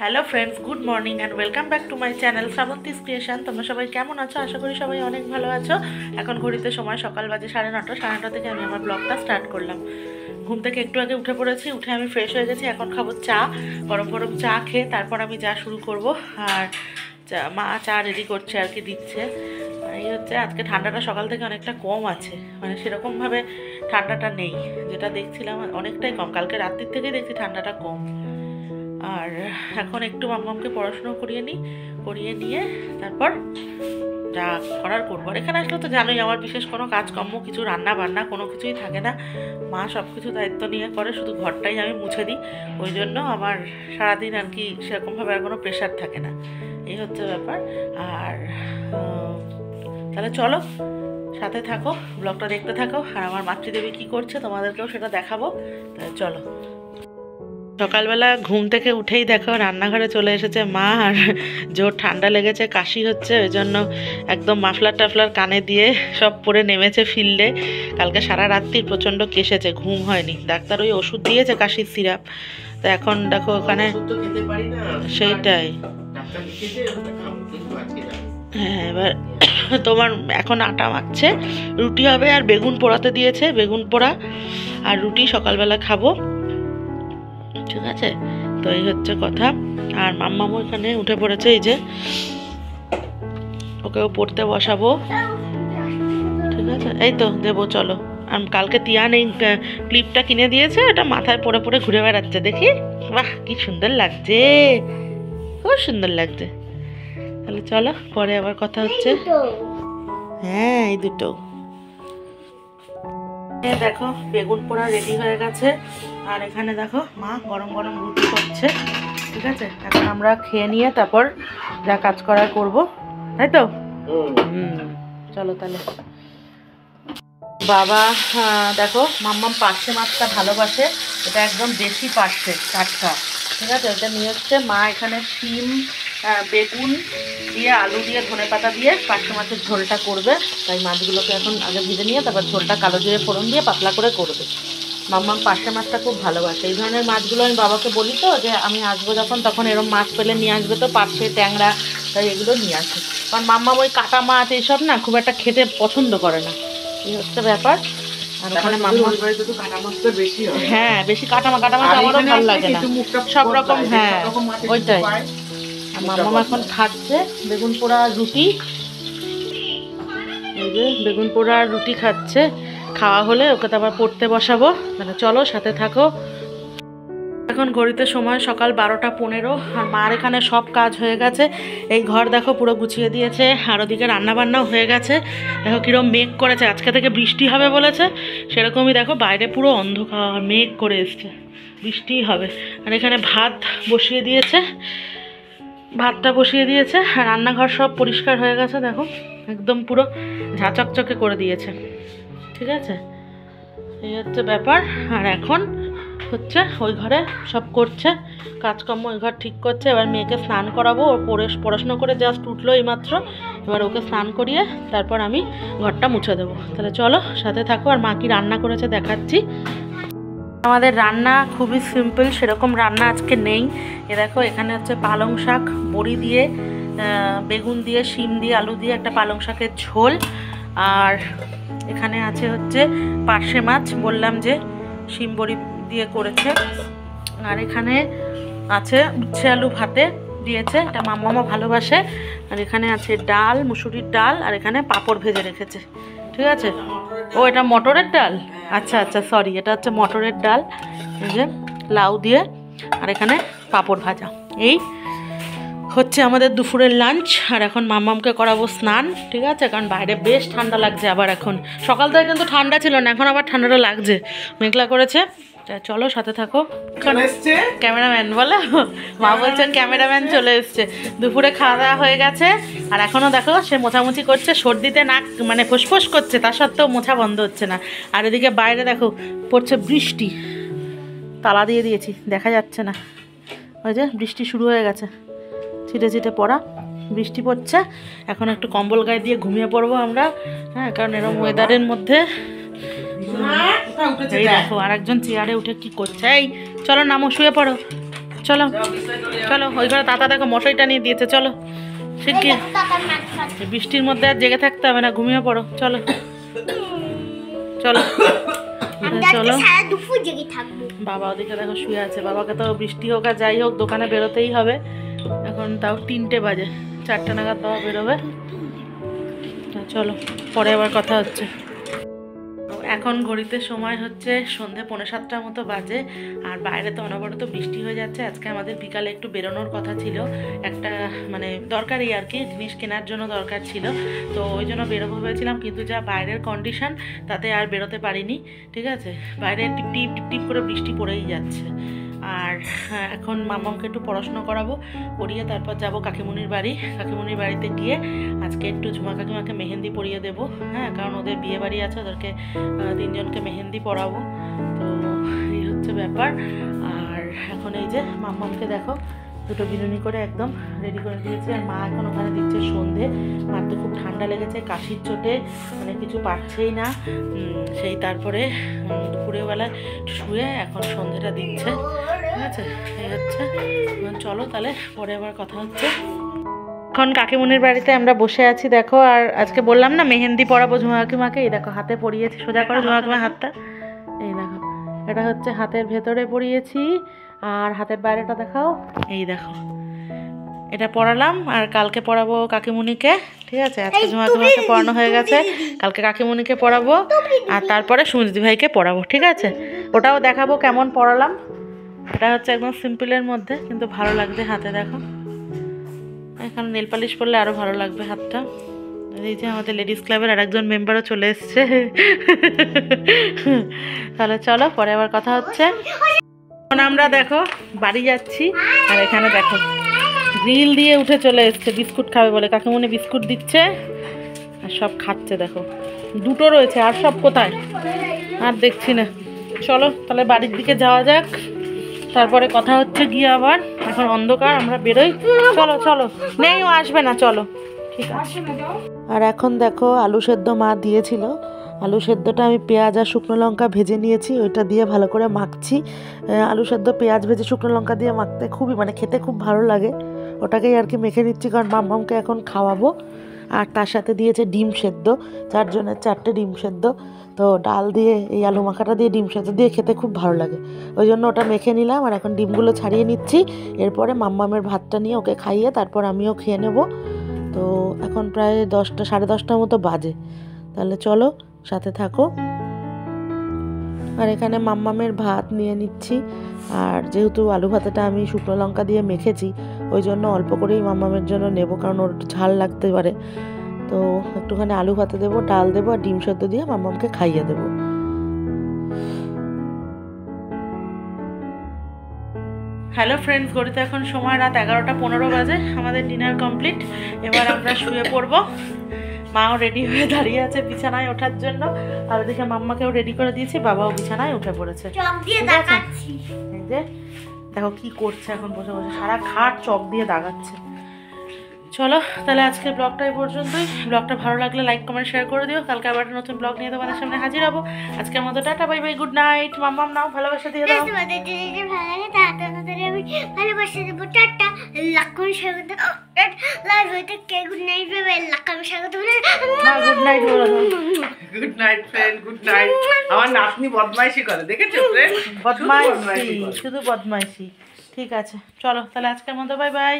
Hello friends, good morning and welcome back to my channel Shrabanti's creation. তোমরা সবাই কেমন আছো? আশা করি সবাই অনেক ভালো আছো। এখন ঘড়িতে সময় সকাল বাজে 9:30। 9:30 থেকে আমি আমার ব্লগটা স্টার্ট করলাম। ঘুম থেকে একটু আগে উঠে পড়েছি, উঠে আমি ফ্রেশ হয়ে গেছি। এখন খাবো চা, গরম গরম চা খেয়ে তারপর আমি যা শুরু করব। আর মা চা রেডি করছে আর কি, দিচ্ছে। এই হচ্ছে, আজকে ঠান্ডাটা সকাল থেকে অনেকটা কম আছে, মানে সেরকমভাবে ঠান্ডাটা নেই, যেটা দেখছিলাম অনেকটাই কম। কালকে রাত্রির থেকেই দেখছি ঠান্ডাটা কম। আর এখন একটু মাম্মামকে পড়াশুনো করিয়ে নিয়ে তারপর যা করার করবো। আর এখানে আসলে তো জানোই আমার বিশেষ কোনো কাজকর্ম কিছু রান্না বান্না কোনো কিছুই থাকে না। মা সব কিছু দায়িত্ব নিয়ে করে, শুধু ঘরটাই আমি মুছে দিই। ওই জন্য আমার সারাদিন আর কি সেরকমভাবে আর কোনো প্রেশার থাকে না। এই হচ্ছে ব্যাপার। আর তাহলে চলো সাথে থাকো, ব্লগটা দেখতে থাকো। আর আমার মাতৃদেবী কী করছে তোমাদেরকেও সেটা দেখাবো। তাহলে চলো। সকালবেলা ঘুম থেকে উঠেই দেখো রান্নাঘরে চলে এসেছে মা। আর জোর ঠান্ডা লেগেছে, কাশি হচ্ছে, ওই জন্য একদম মাফলার টাফলার কানে দিয়ে সব পরে নেমেছে ফিল্ডে। কালকে সারা রাত্রি প্রচণ্ড কেসেছে, ঘুম হয়নি। ডাক্তার ওই ওষুধ দিয়েছে, কাশির সিরাপ। তো এখন দেখো ওখানে সেইটাই। হ্যাঁ, এবার তোমার এখন আটা মাখছে, রুটি হবে। আর বেগুন পোড়াতে দিয়েছে, বেগুন পোড়া আর রুটি সকালবেলা খাবো, ঠিক আছে? তো এই হচ্ছে কথা। আর মাম্মামও এখানে উঠে পড়েছে, এই যে ওকেও পড়তে বসাবো, ঠিক আছে? এই তো দেবো, চলো। আর কালকে তিয়ান এই ক্লিপটা কিনে দিয়েছে, ওটা মাথায় পরে পরে ঘুরে বেড়াচ্ছে, দেখি। বাহ, কি সুন্দর লাগছে, খুব সুন্দর লাগছে। তাহলে চলো, পরে আবার কথা হচ্ছে। হ্যাঁ, এই দুটো। দেখো বেগুন পোড়া রেডি হয়ে গেছে। আর এখানে দেখো মা গরম গরম রুটি করছে, ঠিক আছে? এখন আমরা খেয়ে নিয়ে তারপর যা কাজ করার করব, তাই তো? চলো তাহলে। বাবা দেখো মাম্মাম পার্শে মাছটা ভালোবাসে, এটা একদম দেশি পার্শে, টাটকা, ঠিক আছে? এটা নিয়ে হচ্ছে মা। এখানে শিম, বেগুন দিয়ে, আলু দিয়ে, ধনেপাতা দিয়ে পার্শে মাছের ঝোলটা করবে। তাই মাছগুলোকে এখন আগে ভেজে নিয়ে তারপর ঝোলটা কালো জিরে ফোড়ন দিয়ে পাতলা করে করবে। মাম্মাম পার্শে মাছটা খুব ভালোবাসে। এই ধরনের মাছগুলো আমি বাবাকে বলি তো, যে আমি আসবো যখন তখন এরকম মাছ পেলে নিয়ে আসবে, তো পার্শে, ট্যাংরা, তাই এগুলো নিয়ে আসে। কারণ মাম্মাম ওই কাটা মাছ এইসব না খুব একটা খেতে পছন্দ করে না, এই হচ্ছে ব্যাপার। আর ওখানে মাম্মা, হ্যাঁ বেশি কাটা মাছ আমারও ভালো লাগে না, সব রকম। হ্যাঁ ওইটাই। আর মাম্মা এখন খাচ্ছে বেগুন পোড়া রুটি, এই যে বেগুন পোড়া রুটি খাচ্ছে। খাওয়া হলে ওকে তো আবার পড়তে বসাবো। মানে চলো সাথে থাকো। এখন ঘড়িতে সময় সকাল 12:15। আর মার এখানে সব কাজ হয়ে গেছে। এই ঘর দেখো পুরো গুছিয়ে দিয়েছে। আর ওদিকে রান্নাবান্নাও হয়ে গেছে। দেখো কীরকম মেঘ করেছে, আজকে থেকে বৃষ্টি হবে বলেছে। সেরকমই দেখো বাইরে পুরো অন্ধকার, মেঘ করে এসছে, বৃষ্টিই হবে। আর এখানে ভাত বসিয়ে দিয়েছে, ভাতটা বসিয়ে দিয়েছে। আর রান্নাঘর সব পরিষ্কার হয়ে গেছে, দেখো একদম পুরো ঝাঁচকচকে করে দিয়েছে, ঠিক আছে? এই হচ্ছে ব্যাপার। আর এখন হচ্ছে ওই ঘরে সব করছে কাজকর্ম, ওই ঘর ঠিক করছে। এবার মেয়েকে স্নান করাবো, ওর পড়াশুনো করে জাস্ট উঠলো এইমাত্র। এবার ওকে স্নান করিয়ে তারপর আমি ঘরটা মুছে দেবো। তাহলে চলো সাথে থাকো। আর মা কি রান্না করেছে দেখাচ্ছি। আমাদের রান্না খুবই সিম্পল, সেরকম রান্না আজকে নেই। এ দেখো এখানে হচ্ছে পালং শাক, বড়ি দিয়ে, বেগুন দিয়ে, শিম দিয়ে, আলু দিয়ে একটা পালং শাকের ঝোল। আর এখানে আছে হচ্ছে পার্শে মাছ, বললাম যে শিম বড়ি দিয়ে করেছে। আর এখানে আছে উচ্ছে আলু ভাতে দিয়েছে, এটা মাম্মামা ভালোবাসে। আর এখানে আছে ডাল, মুসুরির ডাল। আর এখানে পাঁপড় ভেজে রেখেছে, ঠিক আছে? ও এটা মটরের ডাল, আচ্ছা আচ্ছা সরি, এটা হচ্ছে মটরের ডাল, এই যে লাউ দিয়ে। আর এখানে পাঁপড় ভাজা। এই হচ্ছে আমাদের দুপুরের লাঞ্চ। আর এখন মাম্মামকে করাবো স্নান, ঠিক আছে? কারণ বাইরে বেশ ঠান্ডা লাগছে। আবার এখন সকাল থেকে কিন্তু ঠান্ডা ছিল না, এখন আবার ঠান্ডাটা লাগছে, মেঘলা করেছে। চলো সাথে থাকো। ক্যামেরাম্যান বলো, মা বলছেন ক্যামেরাম্যান চলে এসছে। দুপুরে খাওয়া দাওয়া হয়ে গেছে। আর এখনও দেখো সে মোছামুছি করছে, সর্দিতে নাক মানে ফোসফোস করছে, তা সত্ত্বেও মোছা বন্ধ হচ্ছে না। আর এদিকে বাইরে দেখো পড়ছে বৃষ্টি, তালা দিয়ে দিয়েছি, দেখা যাচ্ছে না। ওই যে বৃষ্টি শুরু হয়ে গেছে, ছিটে ছিটে পড়া বৃষ্টি পড়ছে। এখন একটু কম্বল গায়ে দিয়ে ঘুমিয়ে পড়বো আমরা, হ্যাঁ, কারণ এরকম ওয়েদারের মধ্যে। এই দেখো আর একজন চেয়ারে উঠে কি করছে। এই চলো নামো, শুয়ে পড়ো, চলো চলো, ওই ঘরে তাতা দেখো মশাইটা নিয়ে দিয়েছে, চলো শিগগির। বৃষ্টির মধ্যে আর জেগে থাকতে হবে না, ঘুমিয়ে পড়ো, চলো চলো চলো। বাবা ওদিকে দেখো শুয়ে আছে, বাবাকে তো বৃষ্টি হোক আর যাই হোক দোকানে বেরোতেই হবে। এখন তাও 3টে বাজে, 4টে নাগাদ বাবা বেরোবে। চলো পরে আবার কথা হচ্ছে। এখন ঘড়িতে সময় হচ্ছে সন্ধে 6:45 মতো বাজে, আর বাইরে তো অনবরত বৃষ্টি হয়ে যাচ্ছে। আজকে আমাদের বিকালে একটু বেরোনোর কথা ছিল, একটা মানে দরকারি আর কি, জিনিস কেনার জন্য দরকার ছিল, তো ওই জন্য বেরোবো ভেবেছিলাম, কিন্তু যা বাইরের কন্ডিশন তাতে আর বেরোতে পারিনি। ঠিক আছে, বাইরে টিপ টিপ টিপ টিপ করে বৃষ্টি পড়েই যাচ্ছে। আর এখন মামাকে একটু পড়াশোনা করাবো, করিয়ে তারপর যাব কাকিমুনির বাড়ি। কাকিমুনির বাড়িতে গিয়ে আজকে একটু ঝুমা কাকিমাকে মেহেন্দি পরিয়ে দেবো। হ্যাঁ, কারণ ওদের বিয়ে বাড়ি আছে, ওদেরকে 3জনকে মেহেন্দি পরাবো। তো এই হচ্ছে ব্যাপার। আর এখন এই যে মাম্মামকে দেখো দুটো বিনুনি করে একদম রেডি করে দিয়েছি, আর মা এখন ওখানে দিচ্ছে সন্ধে। মার তো খুব ঠান্ডা লেগেছে, কাশির চোটে মানে কিছু পারছেই না। সেই তারপরে দুপুরেবেলা শুয়ে এখন সন্ধেটা দিচ্ছে। ঠিক আছে, এই হচ্ছে। চলো তাহলে পরে আবার কথা হচ্ছে। এখন কাকিমুনির বাড়িতে আমরা বসে আছি দেখো, আর আজকে বললাম না মেহেন্দি পরাবো ঝুমা কাকিমাকে। এই দেখো হাতে পরিয়েছি, সোজা করো ঝুমা কাকিমার হাতটা। এই দেখো, এটা হচ্ছে হাতের ভেতরে পরিয়েছি, আর হাতের বাইরেটা দেখাও। এই দেখো, এটা পরালাম, আর কালকে পরাবো কাকিমুনিকে। ঠিক আছে, আজকে ঝুমা কাকিমাকে পরানো হয়ে গেছে, কালকে কাকিমুনিকে পরাবো, আর তারপরে সুমিত ভাইকে পরাবো। ঠিক আছে, ওটাও দেখাবো কেমন পরালাম। এটা হচ্ছে একদম সিম্পলের মধ্যে, কিন্তু ভালো লাগবে হাতে। দেখো এখানে নেল পালিশ করলে আরও ভালো লাগবে হাতটা। এই যে আমাদের লেডিস ক্লাবের আর একজন মেম্বারও চলে এসছে। তাহলে চলো পরে আবার কথা হচ্ছে। এখন আমরা দেখো বাড়ি যাচ্ছি, আর এখানে দেখো গ্রিল দিয়ে উঠে চলে এসছে বিস্কুট খাবে বলে। কাকিমুনি বিস্কুট দিচ্ছে আর সব খাচ্ছে। দেখো 2টো রয়েছে, আর সব কোথায় আর দেখছি না। চলো তাহলে বাড়ির দিকে যাওয়া যাক, তারপরে কথা হচ্ছে গিয়ে আবার। এখন অন্ধকার, আমরা বেরোই। চলো চলো, নেই ও আসবে না, চলো ঠিক আছে। আর এখন দেখো আলু সেদ্ধ মা দিয়েছিল, আলু সেদ্ধটা আমি পেঁয়াজ আর শুকনো লঙ্কা ভেজে নিয়েছি, ওইটা দিয়ে ভালো করে মাখছি। আলু সেদ্ধ পেঁয়াজ ভেজে শুকনো লঙ্কা দিয়ে মাখতে খুবই মানে খেতে খুব ভালো লাগে, ওটাকেই আর কি মেখে নিচ্ছি, কারণ মাম্মামকে এখন খাওয়াবো। আর তার সাথে দিয়েছে ডিম সেদ্ধ, 4 জনের 4টে ডিম সেদ্ধ। তো ডাল দিয়ে এই আলু মাখাটা দিয়ে ডিম সেদ্ধ দিয়ে খেতে খুব ভালো লাগে, ওই জন্য ওটা মেখে নিলাম। আর এখন ডিমগুলো ছাড়িয়ে নিচ্ছি, এরপরে মাম্মামের ভাতটা নিয়ে ওকে খাইয়ে তারপর আমিও খেয়ে নেব। তো এখন প্রায় 10টা 10:30টার মতো বাজে, তাহলে চলো সাথে থাকো। আর এখানে মাম্মামের ভাত নিয়ে নিচ্ছি, আর যেহেতু আলু ভাতাটা আমি শুকনো লঙ্কা দিয়ে মেখেছি, ওই জন্য অল্প করেই মাম্মামের জন্য নেব, কারণ ওর একটু ঝাল লাগতে পারে। তো একটুখানি আলু ভাতে দেবো, ডাল দেবো, আর ডিম সেদ্ধ দিয়ে মাম্মামকে খাইয়ে দেবো। হ্যালো ফ্রেন্ডস, ঘড়িতে এখন সময় রাত 11:15 বাজে। আমাদের ডিনার কমপ্লিট, এবার আমরা শুয়ে পড়বো। মাও রেডি হয়ে দাঁড়িয়ে আছে বিছানায় ওঠার জন্য, আর ওদিকে মাম্মাকেও রেডি করে দিয়েছি, বাবাও বিছানায় উঠে পড়েছে। এই যে দেখো কি করছে এখন বসে বসে, সারা খাট চক দিয়ে দাগাচ্ছে। চলো তাহলে আজকের ব্লগটা এই পর্যন্তই। ব্লগটা ভালো লাগলে লাইক কমেন্ট শেয়ার করে দিও। কালকে আবার নতুন ব্লগ নিয়ে তোমাদের সামনে হাজির হবো। আজকের মতো tata, bye bye, good night. মাম্মাম নাও ভালোবাসা দিয়ে দাও। ভালোবাসা দেবো, টাটা, লাইক কমেন্ট শেয়ার করে দাও। লাইভ হইতে কে good night bye bye, like comment share করতে বলে না, গুড নাইট বলো। Good night friend, good night. আমার নাতনি বদমাইশি করে, দেখেছো ফ্রেন্ড? বদমাইশি, শুধু বদমাইশি। ঠিক আছে চলো তাহলে আজকের মতো বাই বাই।